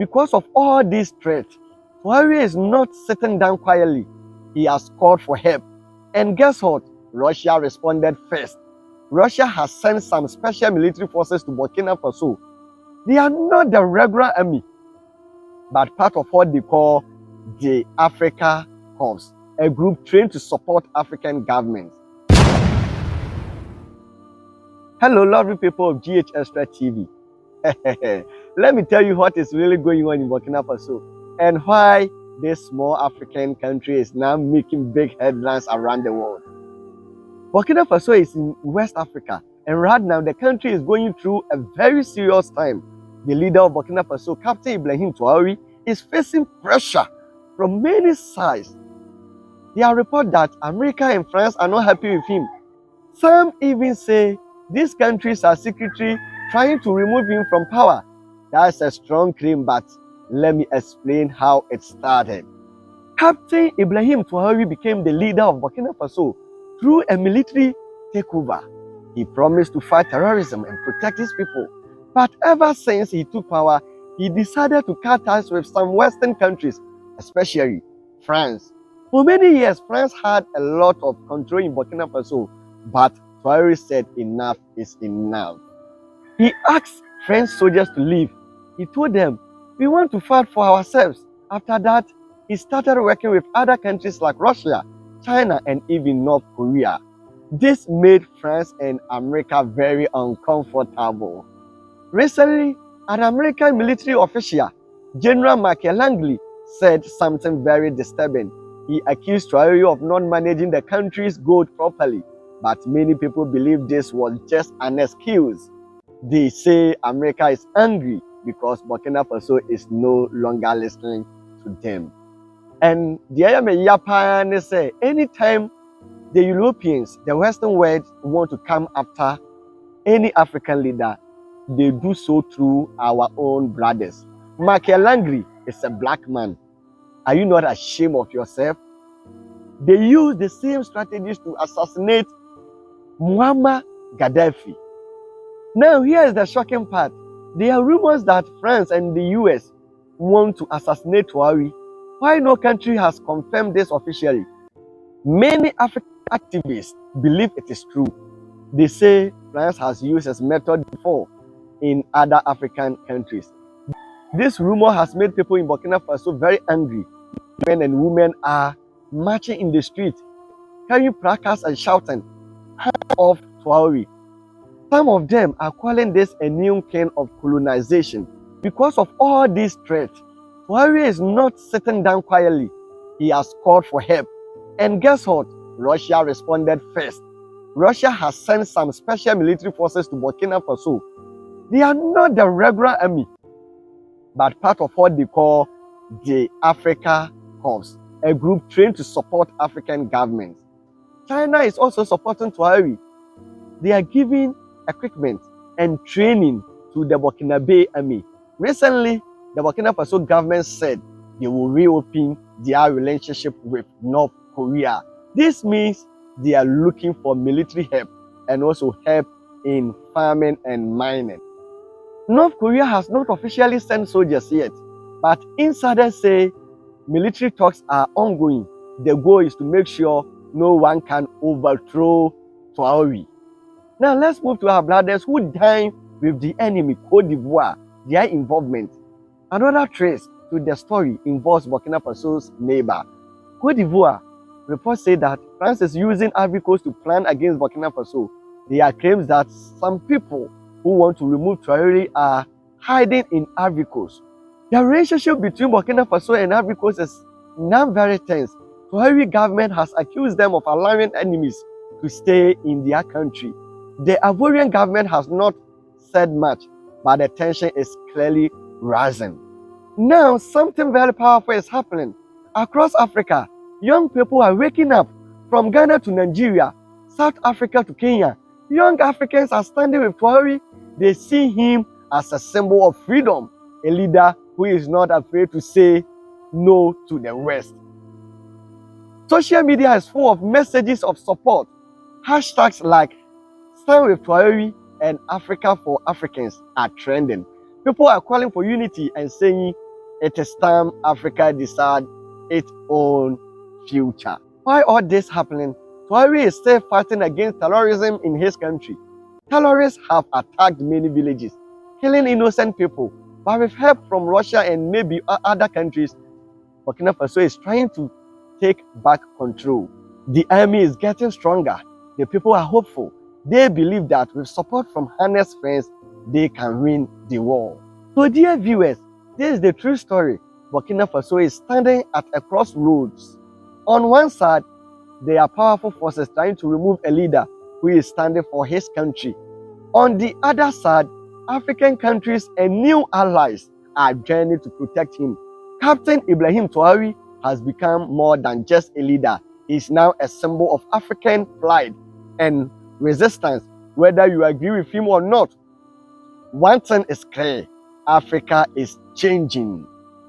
Because of all these threats, Traoré is not sitting down quietly. He has called for help. And guess what? Russia responded first. Russia has sent some special military forces to Burkina Faso. They are not the regular army, but part of what they call the Africa Corps, a group trained to support African governments. Hello, lovely people of GH Extra TV. Let me tell you what is really going on in Burkina Faso and why this small African country is now making big headlines around the world. Burkina Faso is in West Africa, and right now the country is going through a very serious time. The leader of Burkina Faso, Captain Ibrahim Traoré, is facing pressure from many sides. There are reports that America and France are not happy with him. Some even say these countries are secretly trying to remove him from power. That's a strong claim, but let me explain how it started. Captain Ibrahim Traoré became the leader of Burkina Faso through a military takeover. He promised to fight terrorism and protect his people. But ever since he took power, he decided to cut ties with some Western countries, especially France. For many years, France had a lot of control in Burkina Faso, but Traoré said enough is enough. He asked French soldiers to leave. He told them, "We want to fight for ourselves." After that, he started working with other countries like Russia, China, and even North Korea. This made France and America very uncomfortable. Recently, an American military official, General Michael Langley, said something very disturbing. He accused Traoré of not managing the country's gold properly, but many people believe this was just an excuse. They say America is angry because Burkina Faso is no longer listening to them. And the other say anytime the Europeans, the Western world, want to come after any African leader, they do so through our own brothers. Michael Langley is a black man. Are you not ashamed of yourself? They use the same strategies to assassinate Muammar Gaddafi. Now, here is the shocking part. There are rumors that France and the US want to assassinate Traoré. Why no country has confirmed this officially? Many African activists believe it is true. They say France has used this method before in other African countries. This rumor has made people in Burkina Faso very angry. Men and women are marching in the street, carrying placards and shouting, "Hand off Traoré." Some of them are calling this a new kind of colonization. Because of all these threats, Traoré is not sitting down quietly. He has called for help. And guess what? Russia responded first. Russia has sent some special military forces to Burkina Faso. They are not the regular army, but part of what they call the Africa Corps, a group trained to support African governments. China is also supporting Traoré. They are giving equipment and training to the Burkinabe army. Recently, the Burkina Faso government said they will reopen their relationship with North Korea. This means they are looking for military help and also help in farming and mining. North Korea has not officially sent soldiers yet, but insiders say military talks are ongoing. The goal is to make sure no one can overthrow Traoré. Now let's move to our brothers who died with the enemy, Côte d'Ivoire, their involvement. Another trace to the story involves Burkina Faso's neighbor, Côte d'Ivoire. Reports say that France is using Ivory Coast to plan against Burkina Faso. There are claims that some people who want to remove Traoré are hiding in Ivory Coast. The relationship between Burkina Faso and Ivory Coast is now very tense. Traoré government has accused them of allowing enemies to stay in their country. The Ivorian government has not said much, but the tension is clearly rising. Now, something very powerful is happening. Across Africa, young people are waking up from Ghana to Nigeria, South Africa to Kenya. Young Africans are standing with Traoré. They see him as a symbol of freedom, a leader who is not afraid to say no to the West. Social media is full of messages of support. Hashtags like "Stand with Traoré" and "Africa for Africans" are trending. People are calling for unity and saying It is time Africa decide its own future. Why all this happening? Traoré is still fighting against terrorism in his country. Terrorists have attacked many villages, killing innocent people. But with help from Russia and maybe other countries, Burkina Faso is trying to take back control. The army is getting stronger. The people are hopeful. They believe that with support from honest friends, they can win the war. So dear viewers, this is the true story. Burkina Faso is standing at a crossroads. On one side, there are powerful forces trying to remove a leader who is standing for his country. On the other side, African countries and new allies are joining to protect him. Captain Ibrahim Traoré has become more than just a leader. He is now a symbol of African pride and resistance. Whether you agree with him or not, one thing is clear: Africa is changing.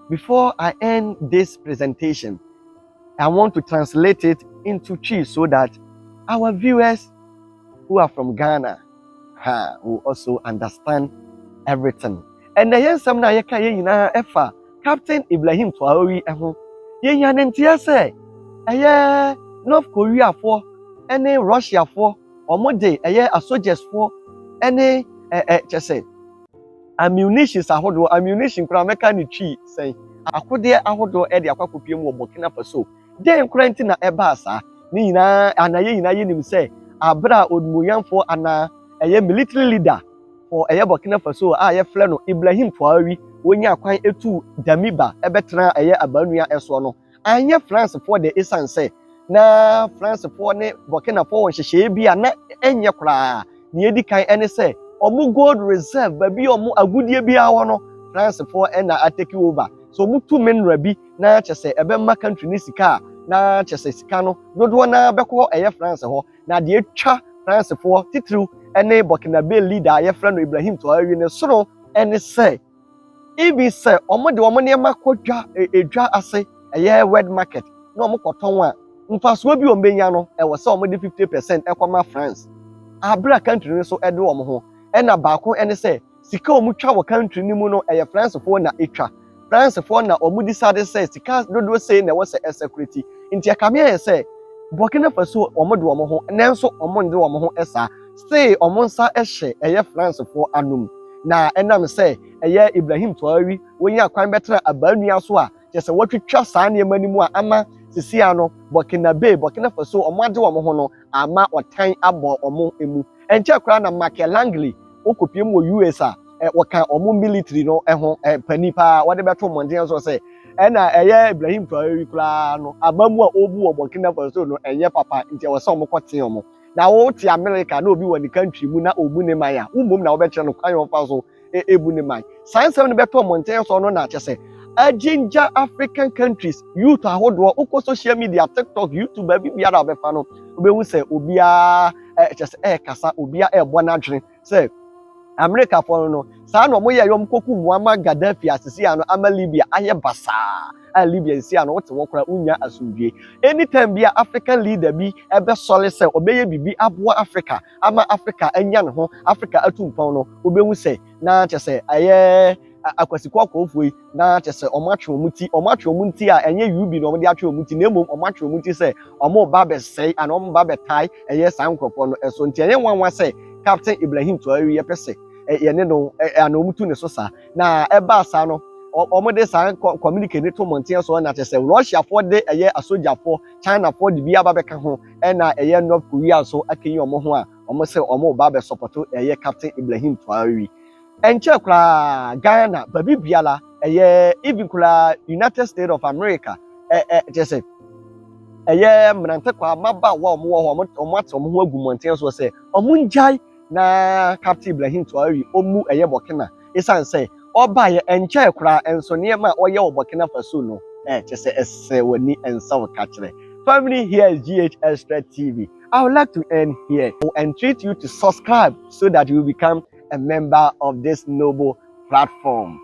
Before I end this presentation, I want to translate it into Chi so that our viewers who are from Ghana will also understand everything. And the yensam na yeka yina efa Captain Ibrahim Traoré eho. Yenya nentia se eye North Korea for any Russia for omo de eye soldiers for any chese ammunition ahodo ammunition kura meka ni twi sen akode ahodo e de akwakopie mu Burkina Faso den kura nti na eba asa ni nyina anaye nyina yenim se abra odmuyanfo ana eye military leader for eye Burkina Faso a ye fle no Ibrahim Traoré wonya kwan etu Damiba ebetra eye abanua eso no anye France for the isan say na France for ne Burkina for hyehyɛ bi a na enye kura ne edi kan ene say omu gold reserve baby omu agudie bi awo no France for na atake over so omu tu mineral bi na kyese ebemma country ni sika na kyese sika no dodo na beko eye France ho na de etwa France for titru ene Burkina Faso leader ye friend Ibrahim Traoré ne soro ene say ibi say omu de omu ne makodwa edwa ase eye word market na omu koton a mfaso bi ombenya no e wo say omu de 50% ekoma France abra country ni so ede omu ho ena baako ene say sika omutwa wo country ni mu no eye France for na etwa France for na omu decide say sika dodo say na wo say security nti akamia say Burkina Faso omu de omu ho nenso omu nde omu ho esa say omu nsa ehye eye France for anum na enam say eye Ibrahim Traoré wonya kwan betra abanua so a kyese watwitwa saa ne manimu a ama sisi ano Burkina Faso omu ade omu ho no ama otan abo omu emu enche kra na Michael Langley okopiem wo US a waka omu military no ho panipa wade beto monten so say na eye Ibrahim Traoré kra no abamu a obu wo Burkina Faso no enye papa nti wo se omu koten omu na wo ti America na obi wani country mu na obu ne man a umom na wo betre no kwan fa so ebu ne man sansem ne beto monten so no na kyese Ginger African countries youth ahodo uko social media TikTok YouTube bibia da befa no obehu se obia just kasa obia ebo na dwene say America for no sa no mo ye yom koku Muammar Gaddafi asisi ano ama Libya aye basa a Libya nsi ano wote wokra unya asundue anytime bia African leader bi ebe sole say obeye bibi aboa Africa ama Africa anya ne ho Africa atumpon no obehu se na chese aye akwasikwa kofuyi na chese omatwe omuti a enye yubi no omde atwe omuti na emom omatwe omuti se omo ba be sei ana omo ba be tai eye sankrofo no eso nti enye nwanwa se Captain Ibrahim Traoré ye pese ye ne no ana omutu ne so sa na eba asa no omo de san communicate to monten so na chese Russia for de eye asoja for China for de bia ba be ka ho na eye North Korea so akenyi omo ho a omo se omo ba be support eye Captain Ibrahim Traoré enche kura Ghana babi biala eye even kura United States of America just eye mrante kwa maba wa omo ate omo ho agu monten so say omo njai na Captain Ibrahim Traoré omu eye Burkina isan say oba ye enche kura enso ne ma oye wo Burkina Faso no just ese wani ensa wo ka kire family. Here is GH Extra TV. I would like to end here and treat you to subscribe so that you will become a member of this noble platform.